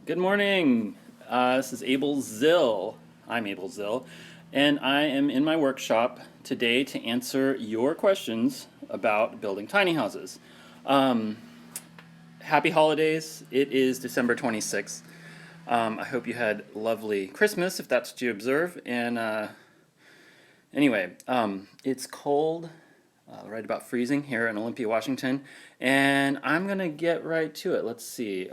Good morning. This is Abel Zill. I'm Abel Zill, and I am in my workshop today to answer your questions about building tiny houses. Happy holidays. It is December 26th. I hope you had lovely Christmas, if that's what you observe. And anyway, it's cold, right about freezing here in Olympia, Washington, and I'm going to get right to it. Let's see.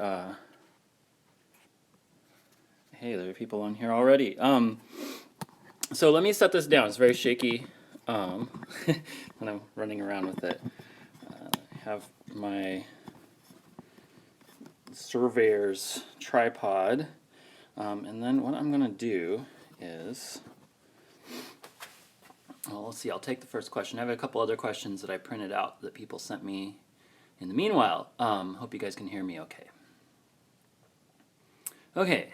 Hey, there are people on here already. So let me set this down. It's very shaky, and I'm running around with it. I have my Surveyor's tripod, and then what I'm going to do is, well, let's see. I'll take the first question. I have a couple other questions that I printed out that people sent me in the meanwhile. Hope you guys can hear me okay. Okay.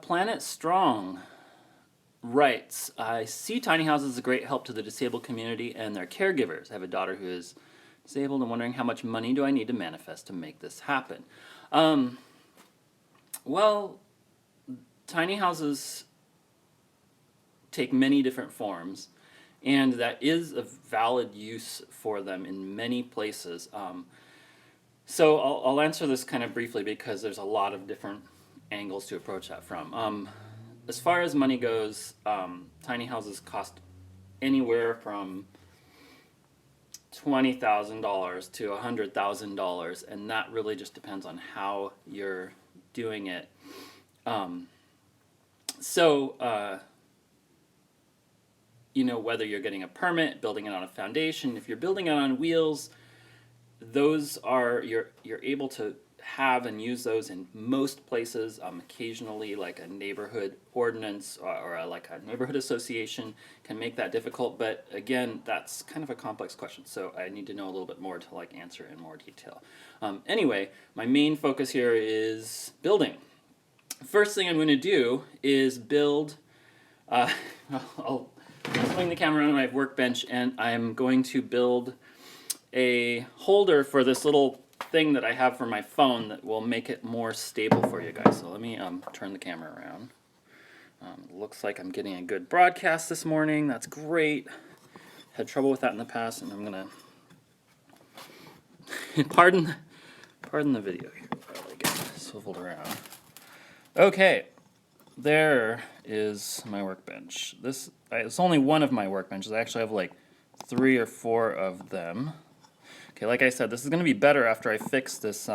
Planet Strong writes, I see tiny houses as a great help to the disabled community and their caregivers. I have a daughter who is disabled and wondering how much money do I need to manifest to make this happen. Well, tiny houses take many different forms, and that is a valid use for them in many places. So I'll answer this kind of briefly because there's a lot of different angles to approach that from. As far as money goes, tiny houses cost anywhere from $20,000 to $100,000, and that really just depends on how you're doing it. Whether you're getting a permit, building it on a foundation, if you're building it on wheels, those are you're able to have and use those in most places. Occasionally, like a neighborhood ordinance or like a neighborhood association can make that difficult. But again, that's kind of a complex question, so I need to know a little bit more to answer in more detail. Anyway, my main focus here is building. First thing I'm going to do is build. I'll swing the camera around my workbench, and I'm going to build a holder for this little thing that I have for my phone that will make it more stable for you guys. So let me turn the camera around. Looks like I'm getting a good broadcast this morning. That's great. Had trouble with that in the past, and I'm gonna pardon the video here while I get swiveled around. Okay, there is my workbench. It's only one of my workbenches. I actually have like 3 or 4 of them. Okay, like I said, this is going to be better after I fix this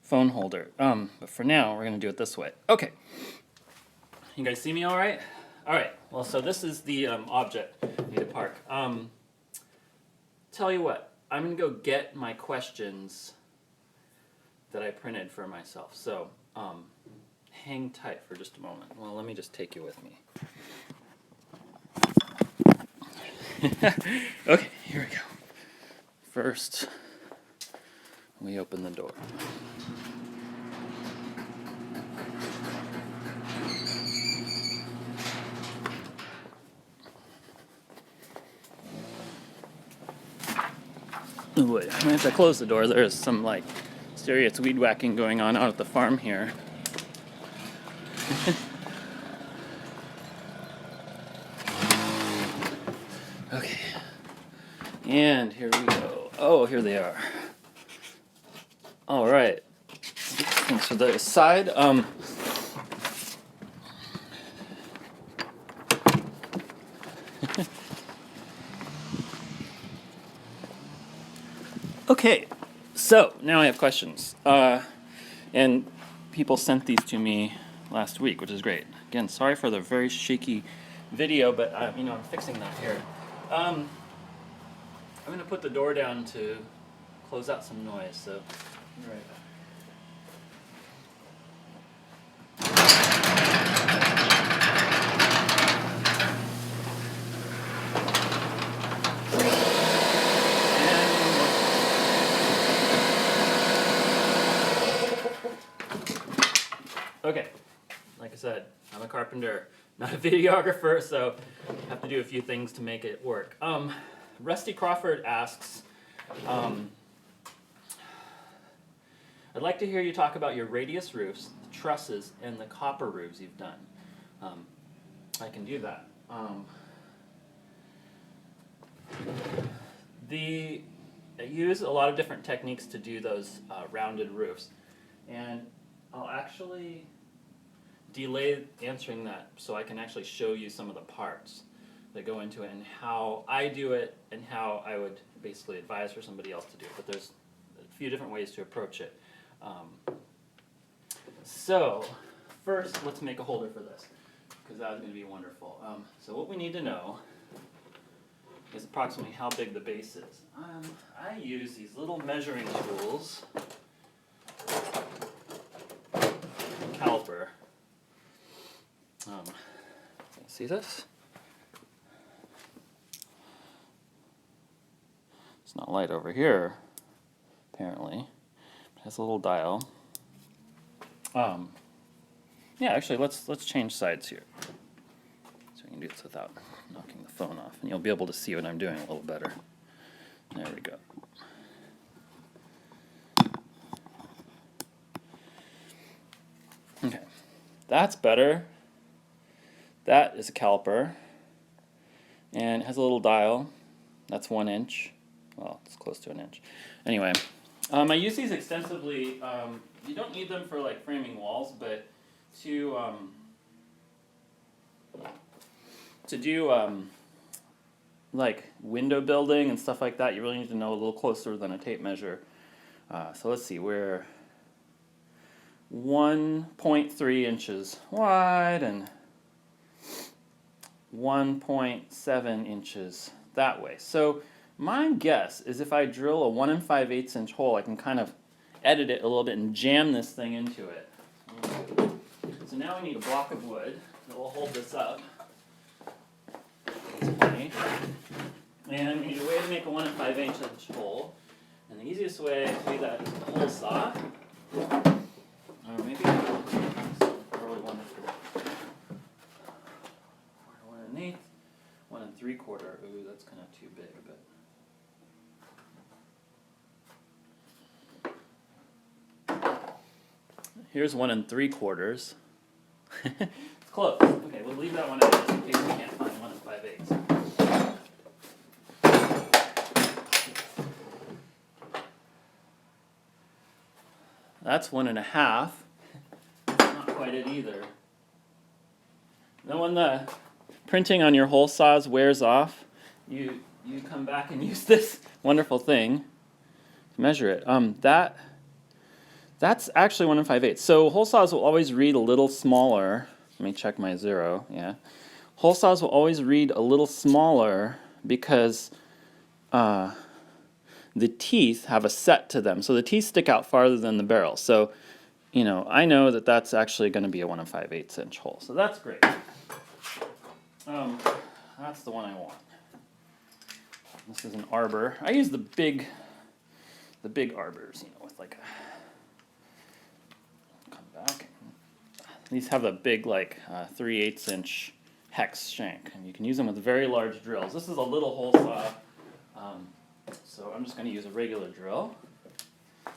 phone holder. But for now, we're going to do it this way. Okay. You guys see me all right? All right. Well, so this is the object I need to park. Tell you what, I'm going to go get my questions that I printed for myself. So hang tight for just a moment. Well, let me just take you with me. Okay, here we go. First, we open the door. Oh boy, I'm gonna have to close the door. There's some serious weed whacking going on out at the farm here. Okay, and here we go. Oh, here they are. All right. Thanks for the aside. Okay, so now I have questions. And people sent these to me last week, which is great. Again, sorry for the very shaky video, but I'm fixing that here. I'm going to put the door down to close out some noise, so be right back. Okay, like I said, I'm a carpenter, not a videographer, so I have to do a few things to make it work. Rusty Crawford asks, I'd like to hear you talk about your radius roofs, the trusses, and the copper roofs you've done. I can do that. I use a lot of different techniques to do those rounded roofs, and I'll actually delay answering that so I can actually show you some of the parts that go into it and how I do it and how I would basically advise for somebody else to do it. But there's a few different ways to approach it. So first, let's make a holder for this, because that's going to be wonderful. So what we need to know is approximately how big the base is. I use these little measuring tools, caliper. See this? It's not light over here, apparently. It has a little dial. Yeah, actually, let's change sides here, so we can do this without knocking the phone off, and you'll be able to see what I'm doing a little better. There we go. Okay, that's better. That is a caliper, and it has a little dial. That's 1 inch. Well, it's close to an inch. Anyway, I use these extensively. You don't need them for like framing walls, but to do like window building and stuff like that, you really need to know a little closer than a tape measure. So let's see, we're 1.3 inches wide and 1.7 inches that way. So my guess is if I drill a 1 5/8 inch hole, I can kind of edit it a little bit and jam this thing into it. So now we need a block of wood that will hold this up. That's plenty. And we need a way to make a 1 5/8 inch hole. And the easiest way to do that is with a hole saw. Or maybe probably 1 1/8, 1 3/4. Ooh, that's kind of too big, but. Here's 1 3/4. It's close. Okay, we'll leave that one out just in case we can't find 1 5/8. That's 1 1/2. Not quite it either. Then when the printing on your hole saws wears off, you come back and use this wonderful thing to measure it. That's actually 1 5/8. So hole saws will always read a little smaller. Let me check my 0. Yeah, hole saws will always read a little smaller because the teeth have a set to them. So the teeth stick out farther than the barrel. So, I know that that's actually going to be a 1 5/8 inch hole. So that's great. That's the one I want. This is an arbor. I use the big arbors, with like a. Come back. These have a big 3/8 inch hex shank, and you can use them with very large drills. This is a little hole saw. So I'm just going to use a regular drill. And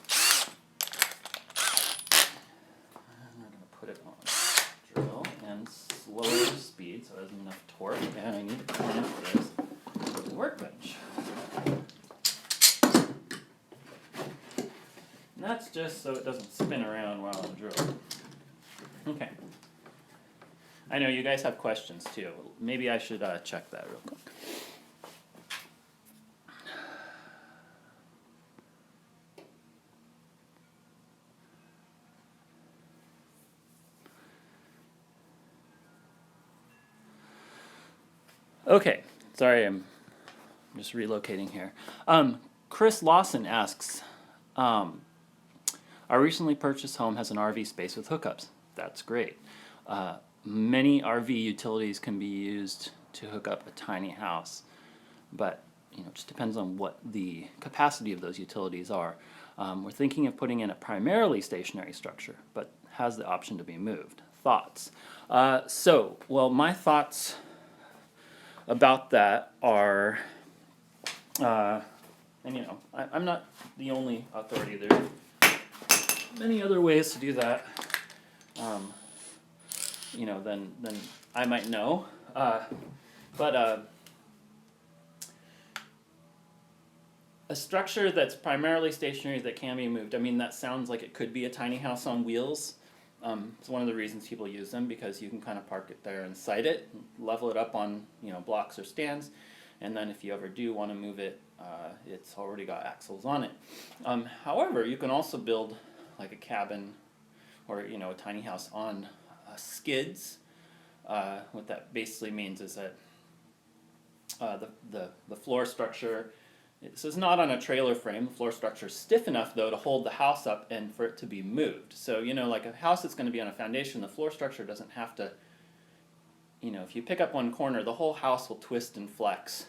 we're going to put it on drill and slower the speed so it has enough torque. And I need to clean up this workbench. And that's just so it doesn't spin around while I'm drilling. Okay. I know you guys have questions too. Maybe I should check that real quick. Okay, sorry, I'm just relocating here. Chris Lawson asks, our recently purchased home has an RV space with hookups. That's great. Many RV utilities can be used to hook up a tiny house, but it just depends on what the capacity of those utilities are. We're thinking of putting in a primarily stationary structure, but has the option to be moved. Thoughts? Well, my thoughts about that are, and I'm not the only authority. There's many other ways to do that, than I might know. But a structure that's primarily stationary that can be moved, I mean, that sounds like it could be a tiny house on wheels. It's one of the reasons people use them, because you can kind of park it there and site it, level it up on blocks or stands, and then if you ever do want to move it, it's already got axles on it. However, you can also build like a cabin or a tiny house on skids. What that basically means is that the floor structure, this is not on a trailer frame. The floor structure is stiff enough though to hold the house up and for it to be moved. So like a house that's going to be on a foundation, the floor structure doesn't have to. If you pick up one corner, the whole house will twist and flex,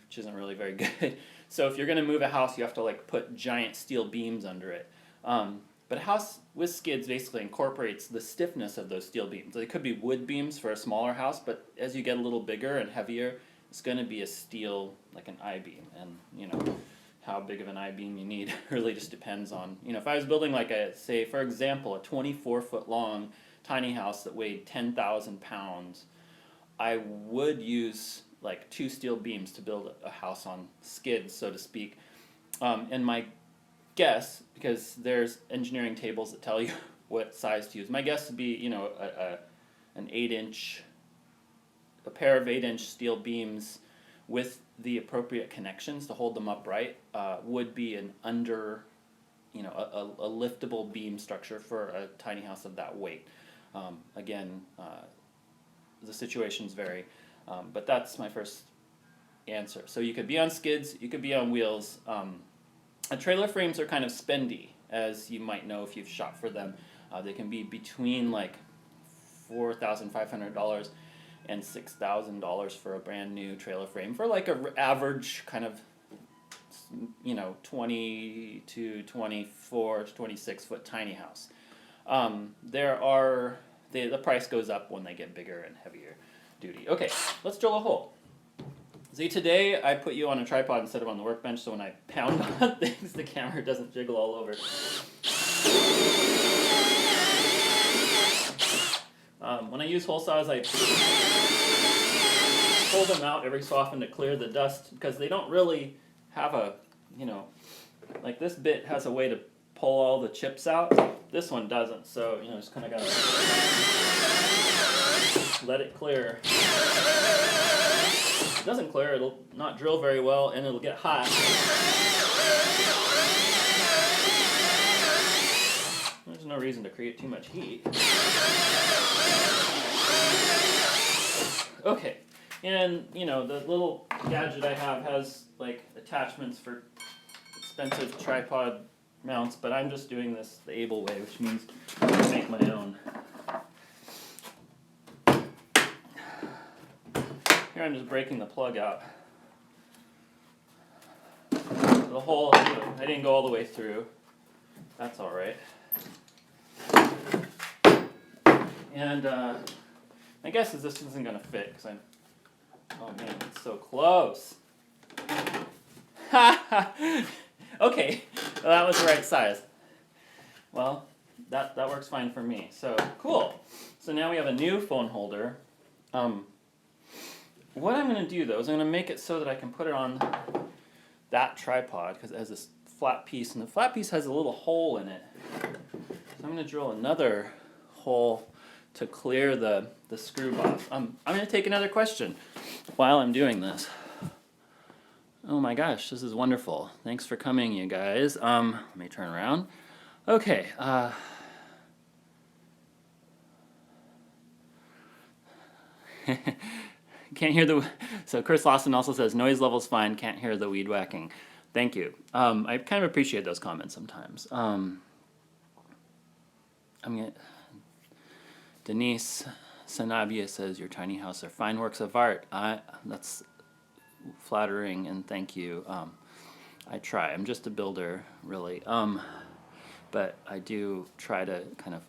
which isn't really very good. So if you're going to move a house, you have to like put giant steel beams under it. But a house with skids basically incorporates the stiffness of those steel beams. They could be wood beams for a smaller house, but as you get a little bigger and heavier, it's going to be a steel, like an I-beam. And, how big of an I-beam you need really just depends on, if I was building like say, for example, a 24-foot long tiny house that weighed 10,000 pounds, I would use like 2 steel beams to build a house on skids, so to speak. And my guess, because there's engineering tables that tell you what size to use, my guess would be an 8-inch, a pair of 8-inch steel beams with the appropriate connections to hold them upright would be an under, a liftable beam structure for a tiny house of that weight. Again, the situations vary, but that's my first answer. So you could be on skids, you could be on wheels. Trailer frames are kind of spendy, as you might know if you've shot for them. They can be between like $4,500 and $6,000 for a brand new trailer frame for like a average kind of 20 to 24 to 26 foot tiny house. The price goes up when they get bigger and heavier duty. Okay, let's drill a hole. See, today I put you on a tripod instead of on the workbench, so when I pound on things, the camera doesn't jiggle all over. When I use hole saws, I pull them out every so often to clear the dust, because they don't really have a, like this bit has a way to pull all the chips out. This one doesn't, so, just kind of gotta let it clear. If it doesn't clear, it'll not drill very well, and it'll get hot. There's no reason to create too much heat. Okay, and the little gadget I have has like attachments for expensive tripod mounts, but I'm just doing this the Able way, which means I make my own. Here I'm just breaking the plug out. The hole, I didn't go all the way through. That's all right. And my guess is this isn't going to fit, because oh man, it's so close. Okay, well, that was the right size. Well, that works fine for me. So, cool. So now we have a new phone holder. What I'm going to do, though, is I'm going to make it so that I can put it on that tripod, because it has this flat piece, and the flat piece has a little hole in it. So I'm going to drill another hole to clear the screw off. I'm going to take another question while I'm doing this. Oh my gosh, this is wonderful. Thanks for coming, you guys. Let me turn around. Okay. Can't hear the... So Chris Lawson also says, noise level's fine, can't hear the weed whacking. Thank you. I kind of appreciate those comments sometimes. Denise Sanabia says, your tiny house are fine works of art. That's flattering, and thank you. I try. I'm just a builder, really. But I do try to kind of,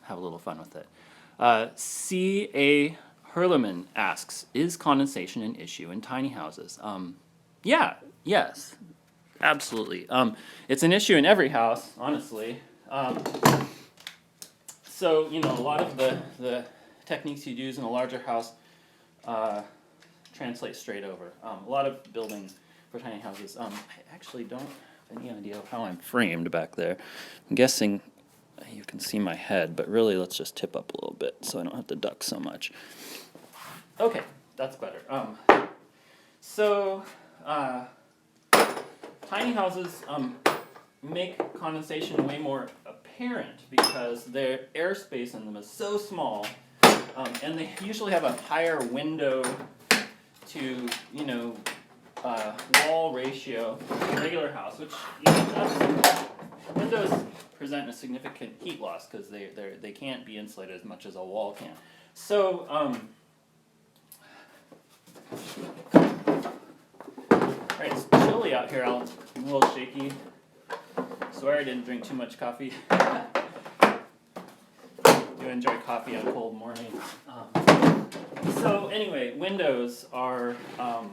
have a little fun with it. C.A. Herleman asks, is condensation an issue in tiny houses? Yes, absolutely. It's an issue in every house, honestly. So, you know, a lot of the techniques you'd use in a larger house translate straight over. A lot of building for tiny houses. I actually don't have any idea how I'm framed back there. I'm guessing you can see my head, but really let's just tip up a little bit so I don't have to duck so much. Okay, that's better. So, tiny houses make condensation way more apparent because their airspace in them is so small, and they usually have a higher window to, you know, wall ratio in a regular house, which, you know, windows present a significant heat loss because they can't be insulated as much as a wall can. So, alright, it's chilly out here. I'm a little shaky. Swear I didn't drink too much coffee. Do enjoy coffee on cold mornings. So anyway, windows are a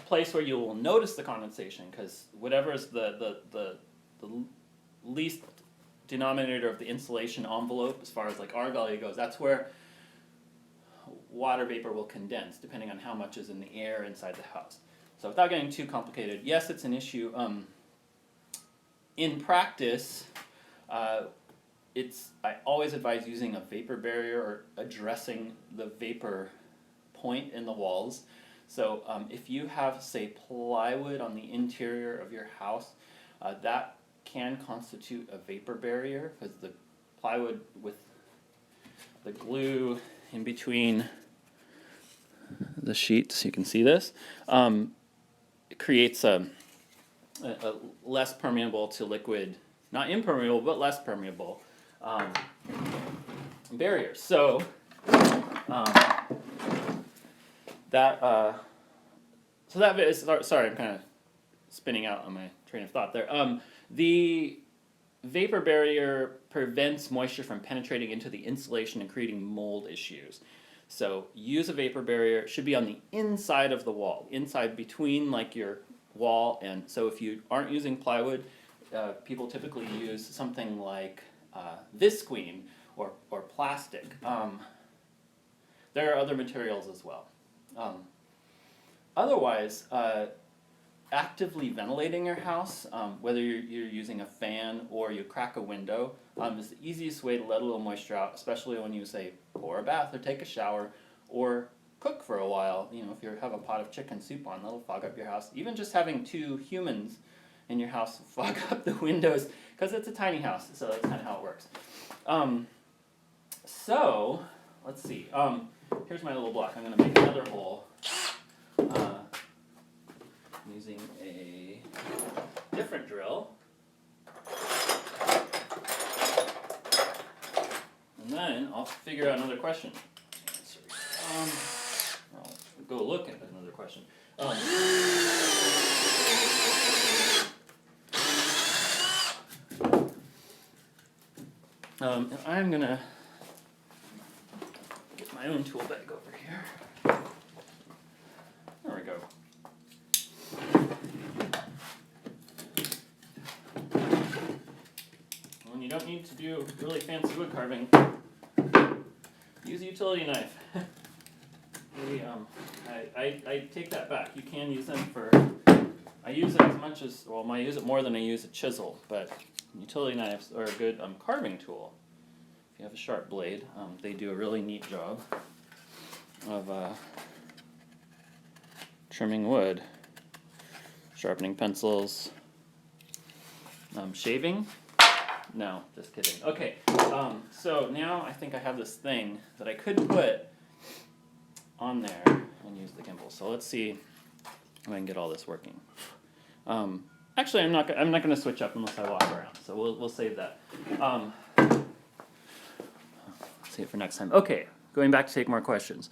place where you will notice the condensation, because whatever is the least denominator of the insulation envelope, as far as like R value goes, that's where water vapor will condense, depending on how much is in the air inside the house. So without getting too complicated, yes, it's an issue. In practice, I always advise using a vapor barrier or addressing the vapor point in the walls. So if you have, say, plywood on the interior of your house, that can constitute a vapor barrier, because the plywood with the glue in between the sheets, you can see this, it creates a less permeable to liquid, not impermeable, but less permeable barrier. So that is, sorry, I'm kind of spinning out on my train of thought there. The vapor barrier prevents moisture from penetrating into the insulation and creating mold issues. So use a vapor barrier. It should be on the inside of the wall, inside between like your wall. And so if you aren't using plywood, people typically use something like visqueen or plastic. There are other materials as well. Otherwise, actively ventilating your house, whether you're using a fan or you crack a window, is the easiest way to let a little moisture out, especially when you, say, pour a bath or take a shower or cook for a while. You know, if you have a pot of chicken soup on, that'll fog up your house. Even just having 2 humans in your house will fog up the windows, because it's a tiny house, so that's kind of how it works. So, let's see. Here's my little block. I'm going to make another hole using a different drill. And then I'll figure out another question. I'll go look at another question. I'm going to get my own tool bag over here. There we go. When you don't need to do really fancy wood carving, use a utility knife. I take that back. You can use them for, I use it as much as, well, I use it more than I use a chisel, but utility knives are a good carving tool. If you have a sharp blade, they do a really neat job of trimming wood, sharpening pencils, shaving. No, just kidding. Okay, so now I think I have this thing that I could put on there and use the gimbal. So let's see if I can get all this working. Actually, I'm not going to switch up unless I walk around. So we'll save that. Save it for next time. Okay, going back to take more questions.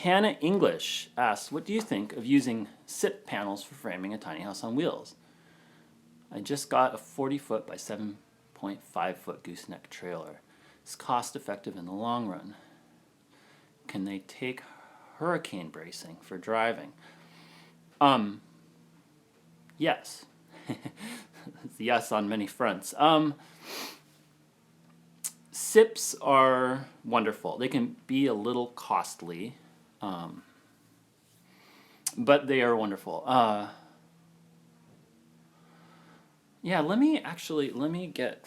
Hannah English asks, what do you think of using SIP panels for framing a tiny house on wheels? I just got a 40-foot by 7.5-foot gooseneck trailer. is cost effective in the long run? Can they take hurricane bracing for driving? Yes. Yes on many fronts. SIPs are wonderful. They can be a little costly, but they are wonderful. Yeah, let me get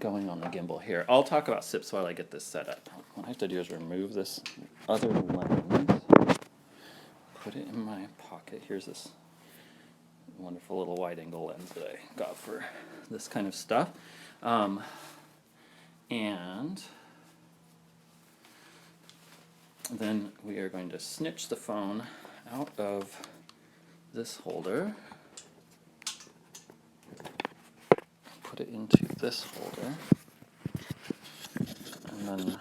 going on the gimbal here. I'll talk about SIPs while I get this set up. What I have to do is remove this other lens, put it in my pocket. Here's this wonderful little wide angle lens that I got for this kind of stuff. And then we are going to snitch the phone out of this holder, put it into this holder, and then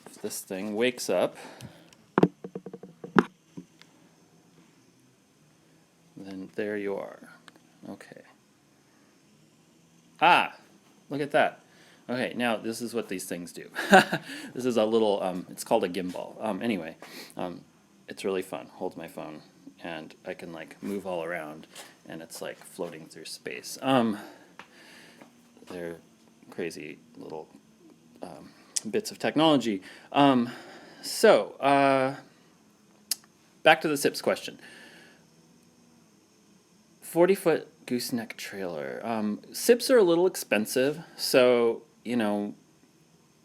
if this thing wakes up, then there you are. Okay. Ah, look at that. Okay, now this is what these things do. This is a little, it's called a gimbal. Anyway, it's really fun. Holds my phone, and I can like move all around, and it's like floating through space. They're crazy little bits of technology. So, back to the SIPs question. 40-foot gooseneck trailer. SIPs are a little expensive, so you know,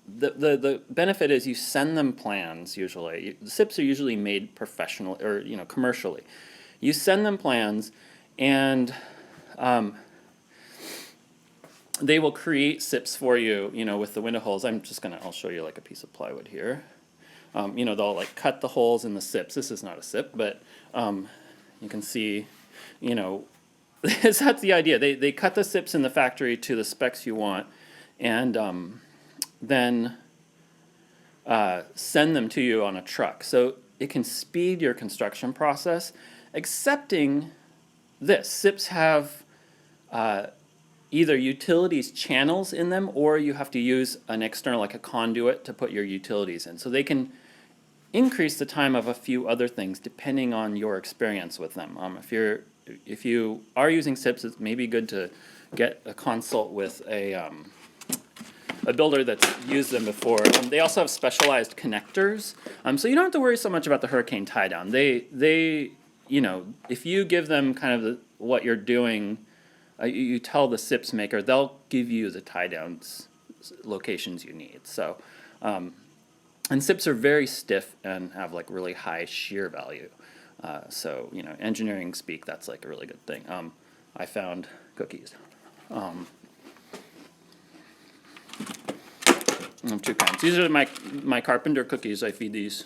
the benefit is you send them plans usually. The SIPs are usually made professional or commercially. You send them plans, and they will create SIPs for you. With the window holes. I'll show you like a piece of plywood here. They'll like cut the holes in the SIPs. This is not a SIP, but you can see, that's the idea. They cut the SIPs in the factory to the specs you want, and then send them to you on a truck. So it can speed your construction process, excepting this. SIPs have either utilities channels in them, or you have to use an external, like a conduit, to put your utilities in. So they can increase the time of a few other things depending on your experience with them. If you are using SIPs, it may be good to get a consult with a builder that's used them before. They also have specialized connectors, so you don't have to worry so much about the hurricane tie down. They if you give them kind of what you're doing, you tell the SIPs maker, they'll give you the tie downs locations you need. So, and SIPs are very stiff and have like really high shear value. So engineering speak, that's like a really good thing. I found cookies. I have two kinds. These are my carpenter cookies. I feed these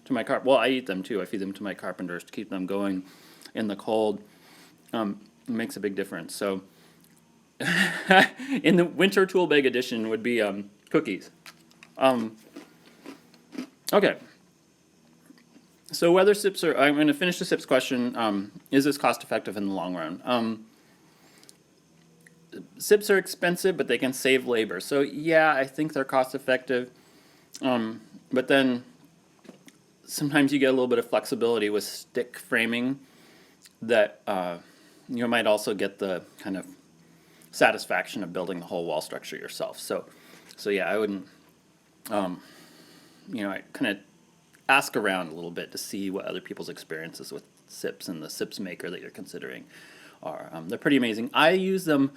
to my well, I eat them too. I feed them to my carpenters to keep them going in the cold. It makes a big difference. So in the winter tool bag edition would be cookies. Okay. So whether SIPs are, I'm going to finish the SIPs question. Is this cost effective in the long run? SIPs are expensive, but they can save labor. So yeah, I think they're cost effective. But then sometimes you get a little bit of flexibility with stick framing that you might also get the kind of satisfaction of building the whole wall structure yourself. So yeah, I wouldn't, I kind of ask around a little bit to see what other people's experiences with SIPs and the SIPs maker that you're considering are. They're pretty amazing. I use them.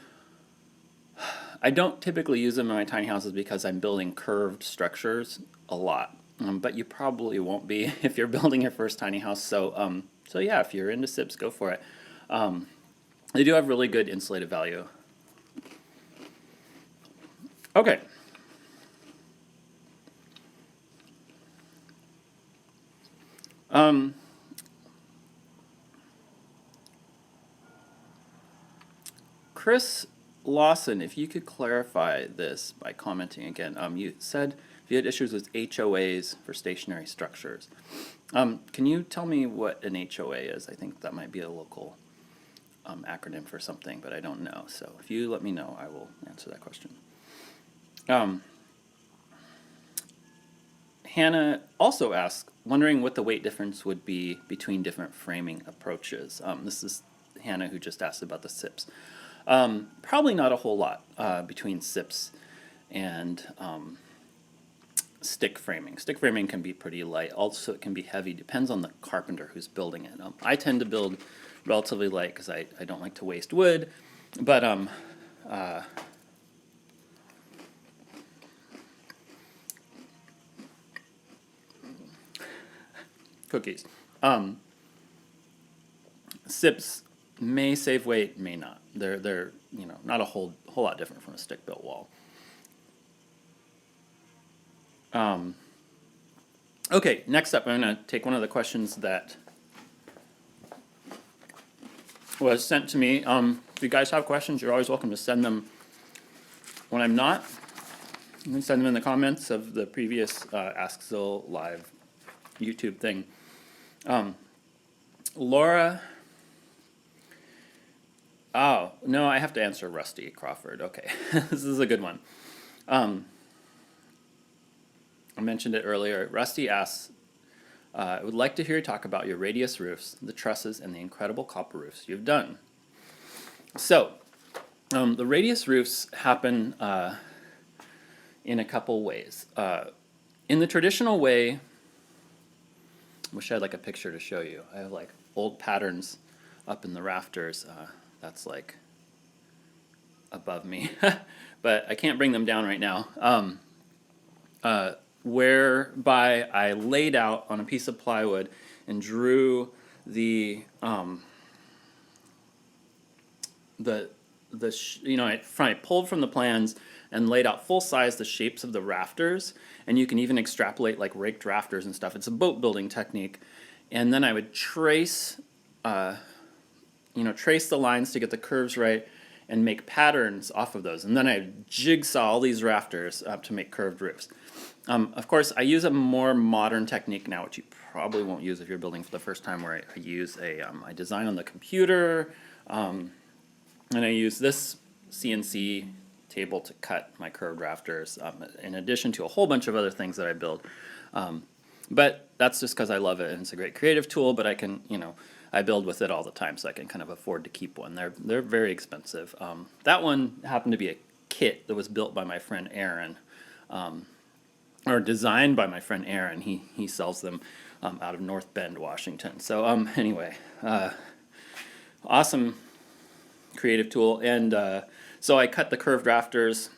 I don't typically use them in my tiny houses because I'm building curved structures a lot. But you probably won't be if you're building your first tiny house. So yeah, if you're into SIPs, go for it. They do have really good insulative value. Okay. Chris Lawson, if you could clarify this by commenting again. You said you had issues with HOAs for stationary structures. Can you tell me what an HOA is? I think that might be a local acronym for something, but I don't know. So if you let me know, I will answer that question. Hannah also asks, wondering what the weight difference would be between different framing approaches. This is Hannah who just asked about the SIPs. Probably not a whole lot between SIPs and stick framing. Stick framing can be pretty light. Also, it can be heavy. Depends on the carpenter who's building it. I tend to build relatively light because I don't like to waste wood. But cookies. SIPs may save weight, may not. They're not a whole lot different from a stick built wall. Okay, next up, I'm going to take one of the questions that was sent to me. If you guys have questions, you're always welcome to send them when I'm not. You can send them in the comments of the previous Ask Zil live YouTube thing. Laura. Oh, no, I have to answer Rusty Crawford. Okay, this is a good one. I mentioned it earlier. Rusty asks, I would like to hear you talk about your radius roofs, the trusses, and the incredible copper roofs you've done. So, the radius roofs happen in a couple ways. In the traditional way, I wish I had like a picture to show you. I have like old patterns up in the rafters. That's like above me, but I can't bring them down right now. Whereby I laid out on a piece of plywood and drew I pulled from the plans and laid out full size the shapes of the rafters, and you can even extrapolate like raked rafters and stuff. It's a boat building technique, and then I would trace the lines to get the curves right and make patterns off of those, and then I jigsaw all these rafters up to make curved roofs. Of course, I use a more modern technique now, which you probably won't use if you're building for the first time, where I use I design on the computer, and I use this CNC table to cut my curved rafters, in addition to a whole bunch of other things that I build. But that's just because I love it, and it's a great creative tool, but I can, I build with it all the time, so I can kind of afford to keep one. They're very expensive. That one happened to be a kit that was built by my friend Aaron, or designed by my friend Aaron. He sells them out of North Bend, Washington. So anyway, awesome creative tool. And so I cut the curved rafters,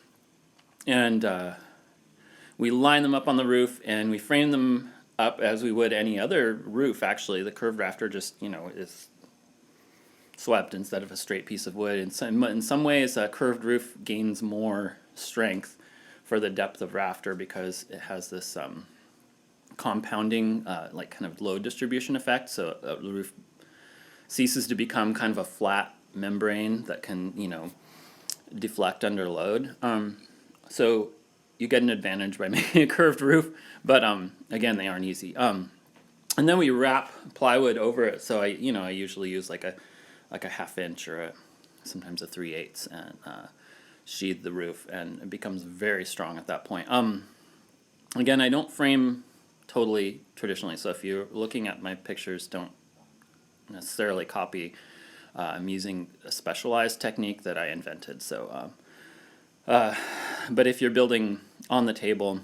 and we line them up on the roof, and we frame them up as we would any other roof. Actually, the curved rafter just is swept instead of a straight piece of wood. In some ways, a curved roof gains more strength for the depth of rafter because it has this compounding, like kind of load distribution effect. So the roof ceases to become kind of a flat membrane that can, deflect under load. So you get an advantage by making a curved roof, but again, they aren't easy. And then we wrap plywood over it. So I usually use like a 1/2 inch or sometimes a 3/8 and sheathe the roof, and it becomes very strong at that point. Again, I don't frame totally traditionally, so if you're looking at my pictures, don't necessarily copy. I'm using a specialized technique that I invented. So, but if you're building on the table,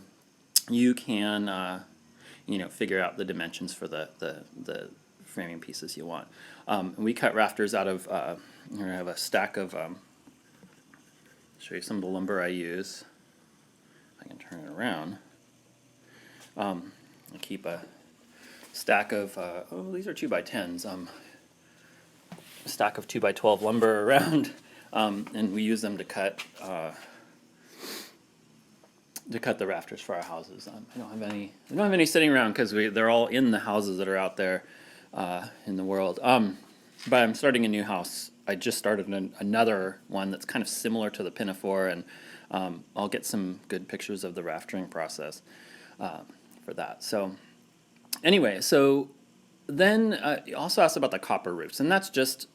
you can figure out the dimensions for the framing pieces you want. We cut rafters out of. Here I have a stack of. Show you some of the lumber I use. I can turn it around. I keep a stack of, these are 2x10s, a stack of 2x12 lumber around, and we use them to cut the rafters for our houses. I don't have any sitting around because they're all in the houses that are out there in the world. But I'm starting a new house. I just started another one that's kind of similar to the Pinafore, and I'll get some good pictures of the raftering process for that. So anyway, so then you also asked about the copper roofs, and that's just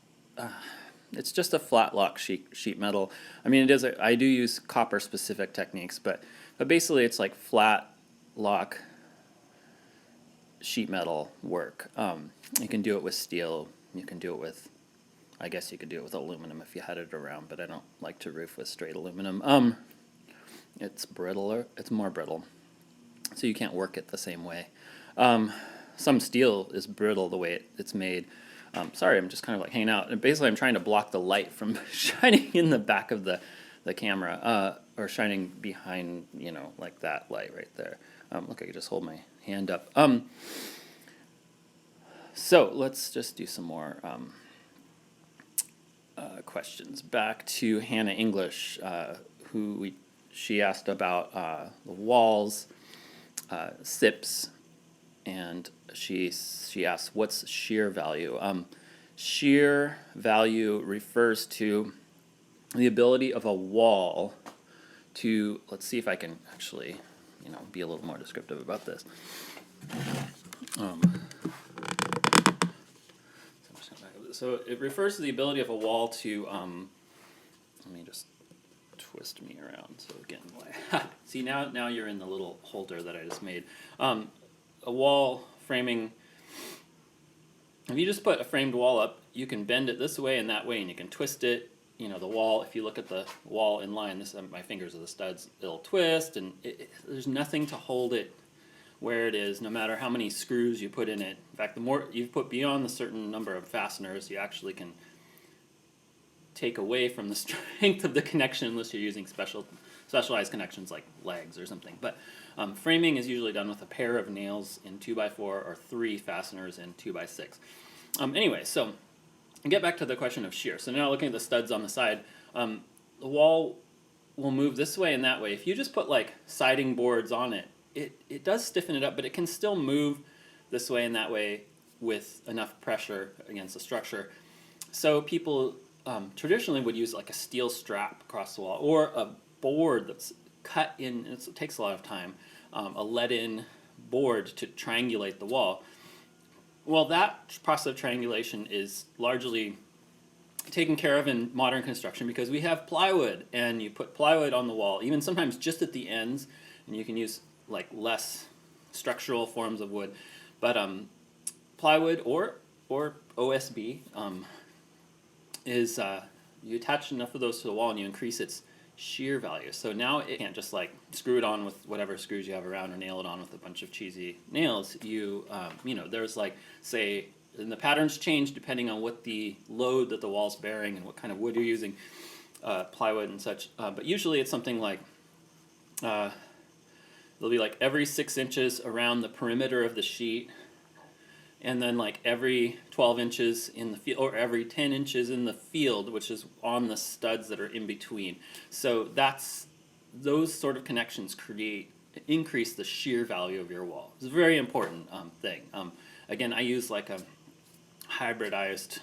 it's just a flat lock sheet metal. I mean, I do use copper specific techniques, but basically it's like flat lock sheet metal work. You can do it with steel. You can do it with, I guess you could do it with aluminum if you had it around, but I don't like to roof with straight aluminum. It's brittler. It's more brittle, so you can't work it the same way. Some steel is brittle the way it's made. Sorry, I'm just kind of like hanging out. And basically, I'm trying to block the light from shining in the back of the camera, or shining behind, like that light right there. Look, I can just hold my hand up. So let's just do some more questions. Back to Hannah English, she asked about the walls, SIPs, and she asked, what's shear value? Shear value refers to the ability of a wall to, let's see if I can actually, be a little more descriptive about this. So it refers to the ability of a wall to, let me just twist me around so again, see now you're in the little holder that I just made. A wall framing, if you just put a framed wall up, you can bend it this way and that way, and you can twist it. The wall, if you look at the wall in line, my fingers are the studs, it'll twist, and there's nothing to hold it where it is, no matter how many screws you put in it. In fact, the more you put beyond the certain number of fasteners, you actually can take away from the strength of the connection unless you're using specialized connections like legs or something. But framing is usually done with a pair of nails in 2x4 or 3 fasteners in 2x6. Anyway, so get back to the question of shear. So now looking at the studs on the side, the wall will move this way and that way. If you just put like siding boards on it, it does stiffen it up, but it can still move this way and that way with enough pressure against the structure. So people traditionally would use like a steel strap across the wall, or a board that's cut in, it takes a lot of time, a let-in board to triangulate the wall. Well, that process of triangulation is largely taken care of in modern construction because we have plywood, and you put plywood on the wall, even sometimes just at the ends, and you can use like less structural forms of wood, but plywood or OSB is you attach enough of those to the wall and you increase its shear value. So now it can't just like screw it on with whatever screws you have around or nail it on with a bunch of cheesy nails. There's like, say, and the patterns change depending on what the load that the wall's bearing and what kind of wood you're using, plywood and such. But usually it's something like there'll be like every 6 inches around the perimeter of the sheet, and then like every 12 inches in the field, or every 10 inches in the field, which is on the studs that are in between. So those sort of connections increase the shear value of your wall. It's a very important thing. Again, I use like a hybridized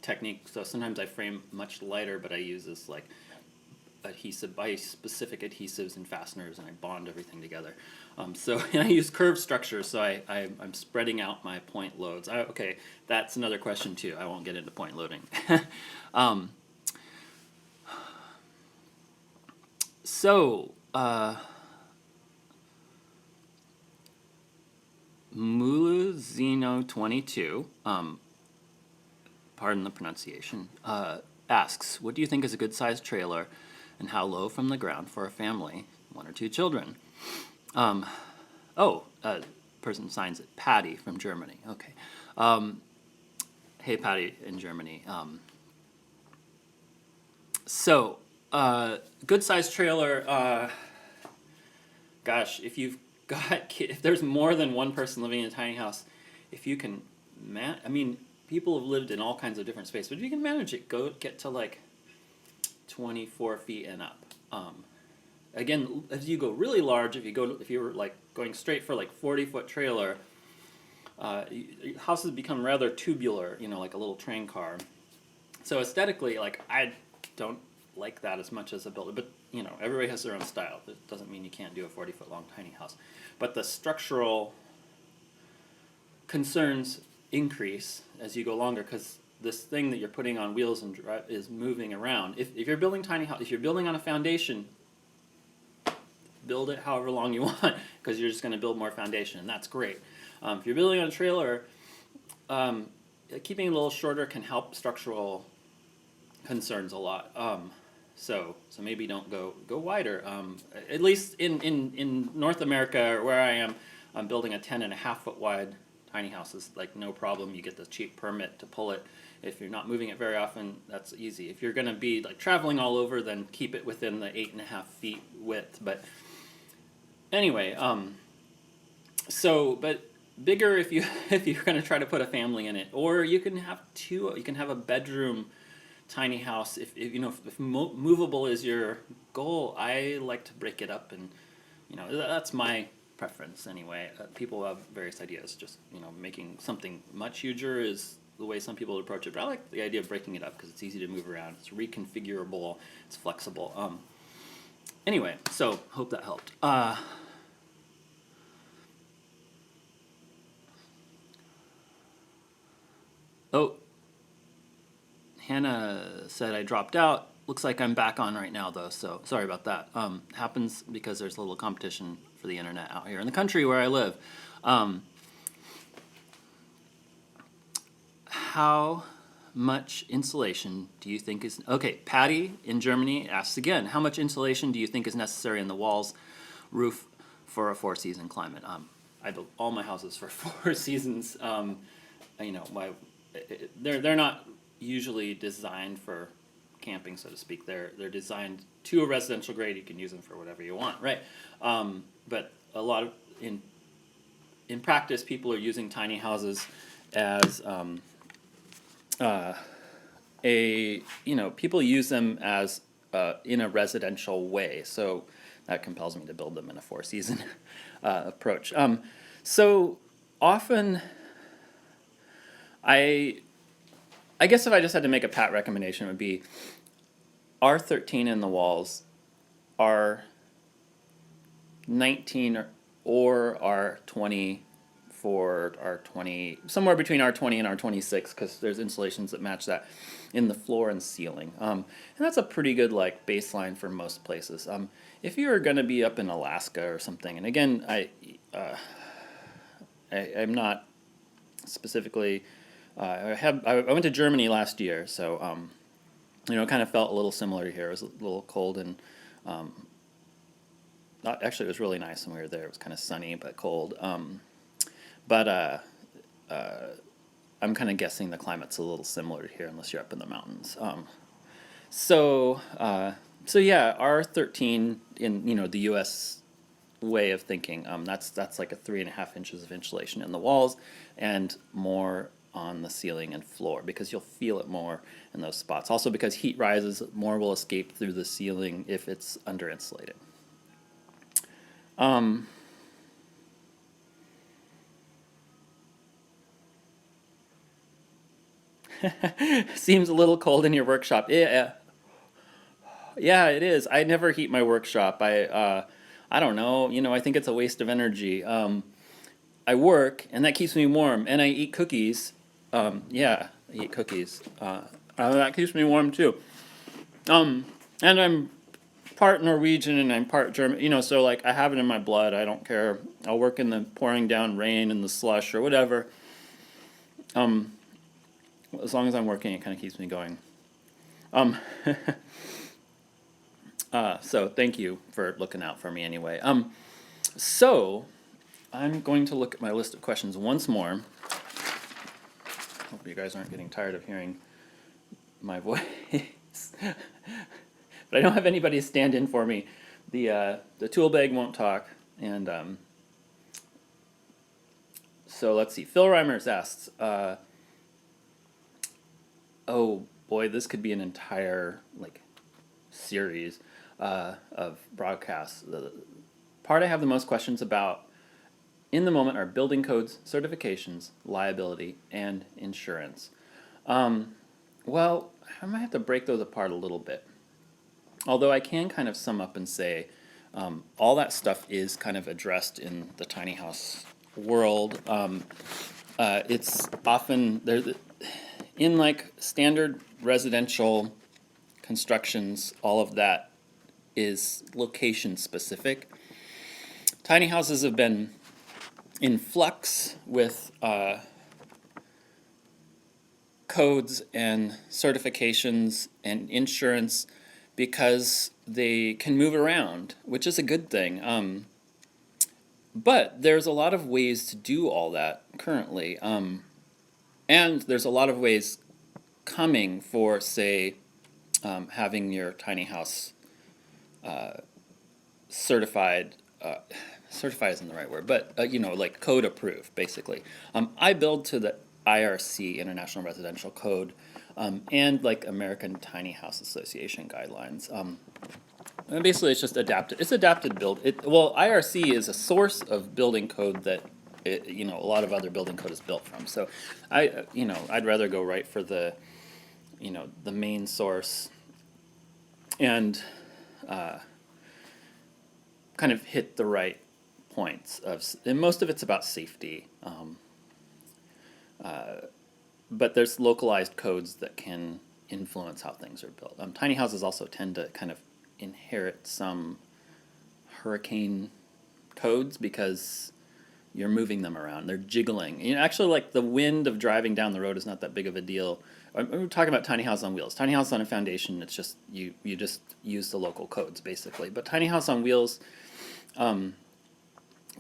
technique, so sometimes I frame much lighter, but I use this like adhesive, by specific adhesives and fasteners, and I bond everything together. So I use curved structures, so I'm spreading out my point loads. Okay, that's another question too. I won't get into point loading. Muluzino22, pardon the pronunciation, asks, what do you think is a good sized trailer and how low from the ground for a family, 1 or 2 children? Person signs it, Patty from Germany. Okay. Hey, Patty in Germany. Good sized trailer, gosh, if there's more than one person living in a tiny house, if you can people have lived in all kinds of different space, but if you can manage it, get to like 24 feet and up. Again, as you go really large, if you were like going straight for like 40-foot trailer, houses become rather tubular, like a little train car. So aesthetically, like I don't like that as much as a builder, but everybody has their own style. It doesn't mean you can't do a 40-foot long tiny house, but the structural concerns increase as you go longer because this thing that you're putting on wheels and is moving around. If you're building tiny house, if you're building on a foundation, build it however long you want because you're just going to build more foundation, and that's great. If you're building on a trailer, keeping it a little shorter can help structural concerns a lot. So maybe don't go wider. At least in North America, where I am, I'm building a 10.5 foot wide tiny house. Is like no problem. You get the cheap permit to pull it. If you're not moving it very often, that's easy. If you're going to be like traveling all over, then keep it within the 8.5 feet width. But anyway, but bigger if you if you're going to try to put a family in it, or you can have two. You can have a bedroom tiny house if you know if movable is your goal. I like to break it up, and that's my preference anyway. People have various ideas. Just making something much huger is the way some people approach it, but I like the idea of breaking it up because it's easy to move around. It's reconfigurable. It's flexible. Anyway, so hope that helped. Oh, Hannah said I dropped out. Looks like I'm back on right now, though, so sorry about that. Happens because there's a little competition for the internet out here in the country where I live. How much insulation do you think is... Okay, Patty in Germany asks again, how much insulation do you think is necessary in the walls, roof for a 4-season climate? I built all my houses for 4 seasons. They're not usually designed for camping, so to speak. They're designed to a residential grade. You can use them for whatever you want, right? But a lot of in practice, people are using tiny houses as people use them as in a residential way. So that compels me to build them in a 4-season approach. So often I guess if I just had to make a pat recommendation, it would be R13 in the walls, R19 or R20 for R20, somewhere between R20 and R26, because there's insulations that match that in the floor and ceiling. And that's a pretty good baseline for most places. If you're going to be up in Alaska or something, and again, I'm not specifically... I went to Germany last year, so it kind of felt a little similar here. It was a little cold and actually it was really nice when we were there. It was kind of sunny but cold. But I'm kind of guessing the climate's a little similar here, unless you're up in the mountains. So yeah, R13 in the U.S. way of thinking. That's like a 3.5 inches of insulation in the walls and more on the ceiling and floor, because you'll feel it more in those spots. Also because heat rises, more will escape through the ceiling if it's under insulated. Seems a little cold in your workshop. Yeah, it is. I never heat my workshop. I don't know. I think it's a waste of energy. I work, and that keeps me warm, and I eat cookies. I eat cookies. That keeps me warm too. And I'm part Norwegian and I'm part German. So I have it in my blood. I don't care. I'll work in the pouring down rain and the slush or whatever. As long as I'm working, it kind of keeps me going. So thank you for looking out for me anyway. So I'm going to look at my list of questions once more. Hope you guys aren't getting tired of hearing my voice. But I don't have anybody to stand in for me. The tool bag won't talk, and so let's see. Phil Reimers asks, oh boy, this could be an entire series of broadcasts. The part I have the most questions about in the moment are building codes, certifications, liability, and insurance. Well, I might have to break those apart a little bit. Although I can kind of sum up and say all that stuff is kind of addressed in the tiny house world. It's often in standard residential constructions, all of that is location specific. Tiny houses have been in flux with codes and certifications and insurance because they can move around, which is a good thing. But there's a lot of ways to do all that currently. And there's a lot of ways coming for, say, having your tiny house certified. Certified isn't the right word, but like code approved, basically. I build to the IRC, International Residential Code, and like American Tiny House Association guidelines. And basically, it's just adapted. It's adapted build. Well, IRC is a source of building code that a lot of other building code is built from. So, I'd rather go right for the main source, and kind of hit the right points and most of it's about safety. But there's localized codes that can influence how things are built. Tiny houses also tend to kind of inherit some hurricane codes because you're moving them around. They're jiggling. Actually, like the wind of driving down the road is not that big of a deal. We're talking about tiny house on wheels. Tiny house on a foundation, it's just you just use the local codes basically. But tiny house on wheels kind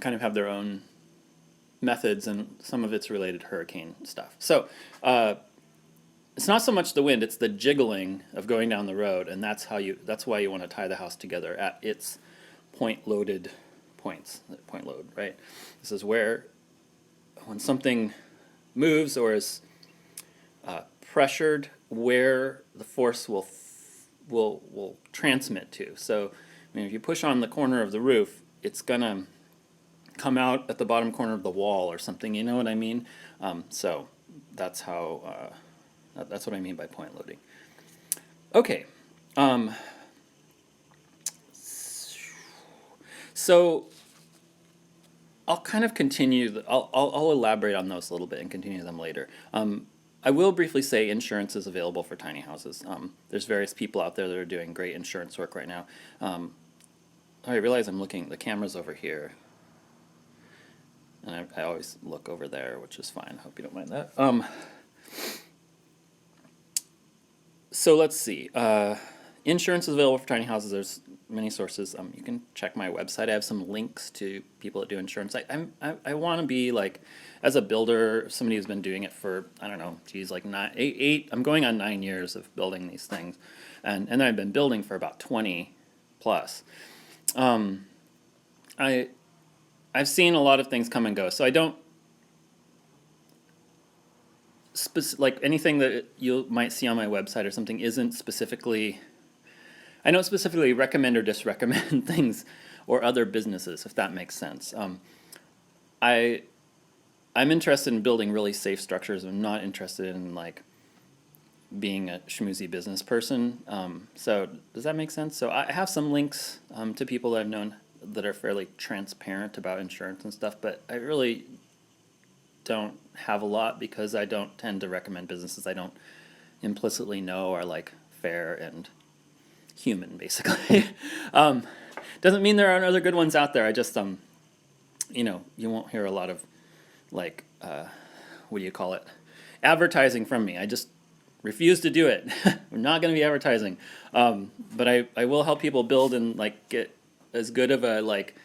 of have their own methods, and some of it's related to hurricane stuff. So it's not so much the wind; it's the jiggling of going down the road, and that's why you want to tie the house together at its point loaded points. Point load, right? This is where when something moves or is pressured, where the force will transmit to. So, if you push on the corner of the roof, it's gonna come out at the bottom corner of the wall or something. You know what I mean? So that's how. That's what I mean by point loading. Okay. So I'll kind of continue. I'll elaborate on those a little bit and continue them later. I will briefly say insurance is available for tiny houses. There's various people out there that are doing great insurance work right now. I realize the camera's over here. And I always look over there, which is fine. Hope you don't mind that. So let's see. Insurance is available for tiny houses. There's many sources. You can check my website. I have some links to people that do insurance. I want to be like, as a builder, somebody who's been doing it for, I don't know, like 8. I'm going on 9 years of building these things, and then I've been building for about 20 plus. I've seen a lot of things come and go, so I don't like anything that you might see on my website or something isn't specifically. I don't specifically recommend or disrecommend things or other businesses, if that makes sense. I'm interested in building really safe structures. I'm not interested in like being a schmoozy business person. So does that make sense? So I have some links to people that I've known that are fairly transparent about insurance and stuff, but I really don't have a lot because I don't tend to recommend businesses I don't implicitly know are like fair and human, basically. Doesn't mean there aren't other good ones out there. I just you won't hear a lot of like what do you call it, advertising from me. I just refuse to do it. We're not going to be advertising, but I will help people build and like get as good of a like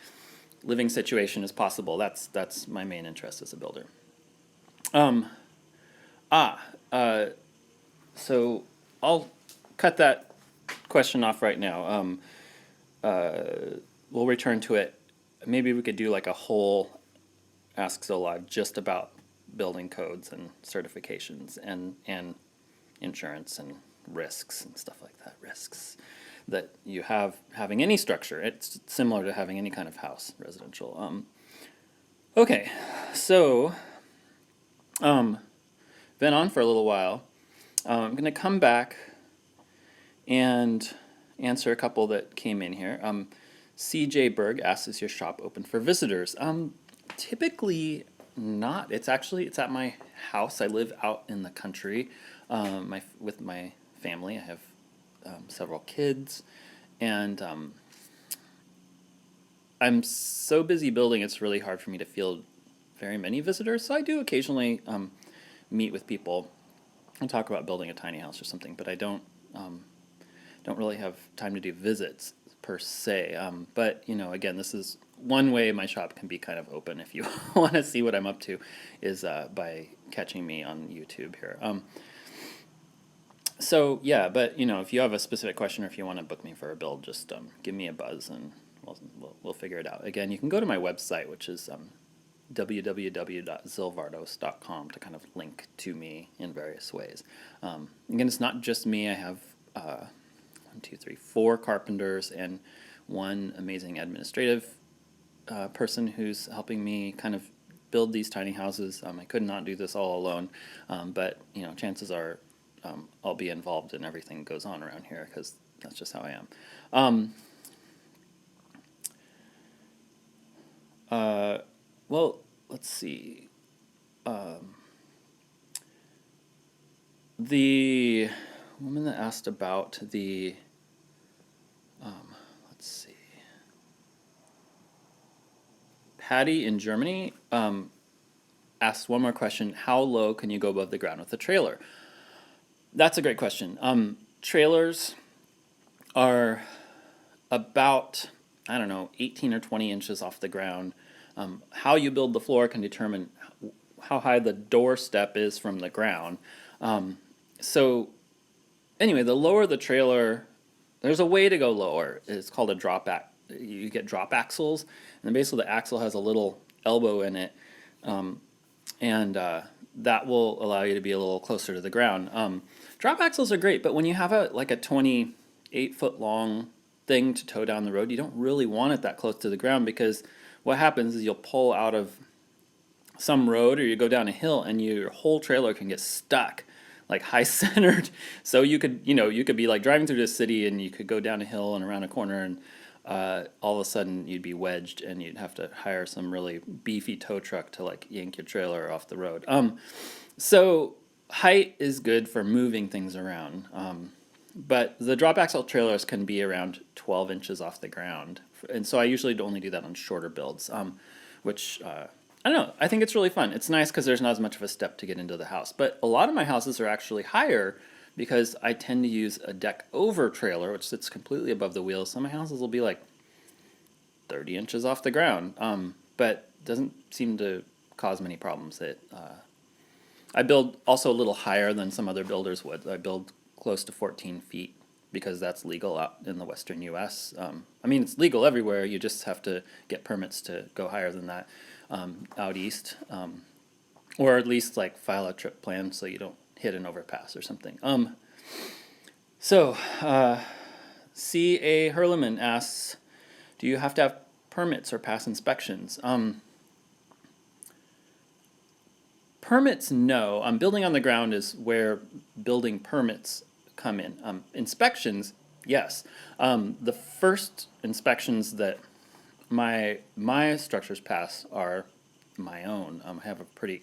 living situation as possible. That's my main interest as a builder. So I'll cut that question off right now. We'll return to it. Maybe we could do like a whole Ask Zolive just about building codes and certifications and insurance and risks and stuff like that. Risks that you have having any structure. It's similar to having any kind of house, residential. Okay, so been on for a little while. I'm going to come back and answer a couple that came in here. C.J. Berg asks, is your shop open for visitors? Typically not. It's at my house. I live out in the country with my family. I have several kids, and I'm so busy building, it's really hard for me to field very many visitors, so I do occasionally meet with people and talk about building a tiny house or something, but I don't really have time to do visits per se. But again, this is one way my shop can be kind of open if you want to see what I'm up to, is by catching me on YouTube here. So yeah, but if you have a specific question or if you want to book me for a build, just give me a buzz and we'll figure it out. Again, you can go to my website, which is www.zilvardos.com, to kind of link to me in various ways. Again, it's not just me. I have 4 carpenters and one amazing administrative person who's helping me kind of build these tiny houses. I could not do this all alone, but chances are I'll be involved in everything that goes on around here, because that's just how I am. Well, let's see. The woman that asked about the, let's see, Patty in Germany asked one more question. How low can you go above the ground with a trailer? That's a great question. Trailers are about, 18 or 20 inches off the ground. How you build the floor can determine how high the doorstep is from the ground. So anyway, the lower the trailer, there's a way to go lower. It's called a drop axle. You get drop axles, and then basically the axle has a little elbow in it, and that will allow you to be a little closer to the ground. Drop axles are great, but when you have a 28-foot long thing to tow down the road, you don't really want it that close to the ground, because what happens is you'll pull out of some road or you go down a hill and your whole trailer can get stuck, like high-centered. So you could be like driving through the city and you could go down a hill and around a corner, and all of a sudden you'd be wedged and you'd have to hire some really beefy tow truck to yank your trailer off the road. So height is good for moving things around. But the drop axle trailers can be around 12 inches off the ground. And so I usually only do that on shorter builds, which, I don't know, I think it's really fun. It's nice because there's not as much of a step to get into the house. But a lot of my houses are actually higher because I tend to use a deck over trailer, which sits completely above the wheels. Some of my houses will be 30 inches off the ground, but doesn't seem to cause many problems. I build also a little higher than some other builders would. I build close to 14 feet because that's legal out in the western U.S. It's legal everywhere. You just have to get permits to go higher than that out east, or at least file a trip plan so you don't hit an overpass or something. C.A. Herleman asks, do you have to have permits or pass inspections? Permits, no. Building on the ground is where building permits come in. Inspections, yes. The first inspections that my structures pass are my own. I have a pretty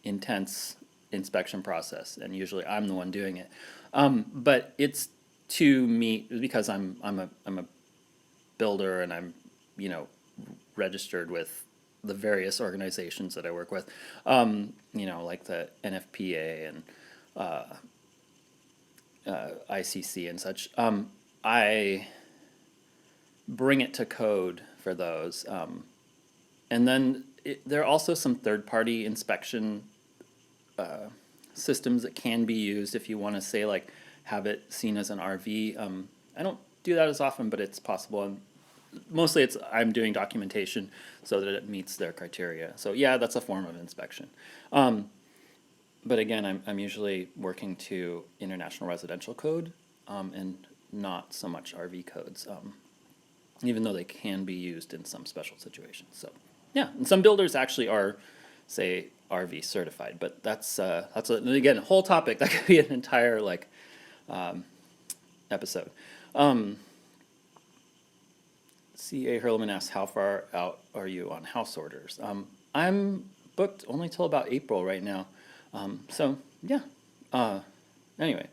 intense inspection process, and usually I'm the one doing it. But it's to meet, because I'm a builder, and I'm registered with the various organizations that I work with, like the NFPA and ICC and such. I bring it to code for those, and then there are also some third-party inspection systems that can be used if you want to say have it seen as an RV. I don't do that as often, but it's possible, and mostly I'm doing documentation so that it meets their criteria. So yeah, that's a form of inspection. But again, I'm usually working to International Residential Code, and not so much RV codes, even though they can be used in some special situations. So yeah, and some builders actually are, say, RV certified, but that's again, a whole topic that could be an entire episode. C.A. Hurlman asks, how far out are you on house orders? I'm booked only till about April right now. So yeah. Anyway,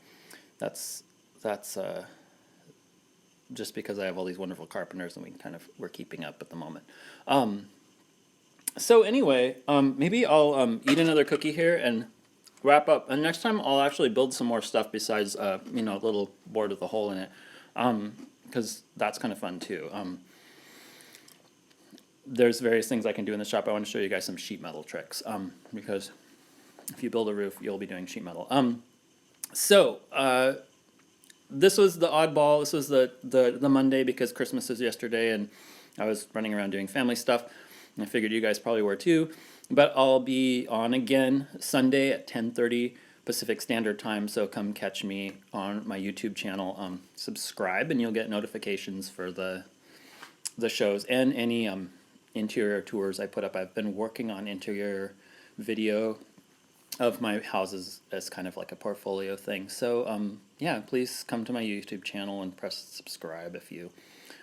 that's just because I have all these wonderful carpenters and we're keeping up at the moment. So anyway, maybe I'll eat another cookie here and wrap up. And next time I'll actually build some more stuff besides you know, a little board with a hole in it, because that's kind of fun too. There's various things I can do in the shop. I want to show you guys some sheet metal tricks, because if you build a roof, you'll be doing sheet metal. So this was the oddball. This was the Monday because Christmas is yesterday, and I was running around doing family stuff. And I figured you guys probably were too. But I'll be on again Sunday at 10:30 Pacific Standard Time. So come catch me on my YouTube channel. Subscribe, and you'll get notifications for the shows and any interior tours I put up. I've been working on interior video of my houses as kind of like a portfolio thing. So yeah, please come to my YouTube channel and press subscribe if you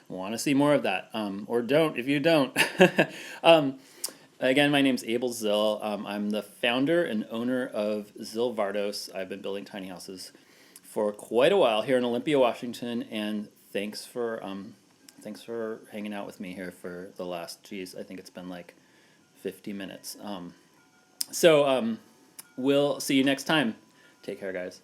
want to see more of that, or don't if you don't. Again, my name's Abel Zill. I'm the founder and owner of Zilvardos. I've been building tiny houses for quite a while here in Olympia, Washington, and thanks for hanging out with me here for the last, geez, I think it's been like 50 minutes. So we'll see you next time. Take care, guys.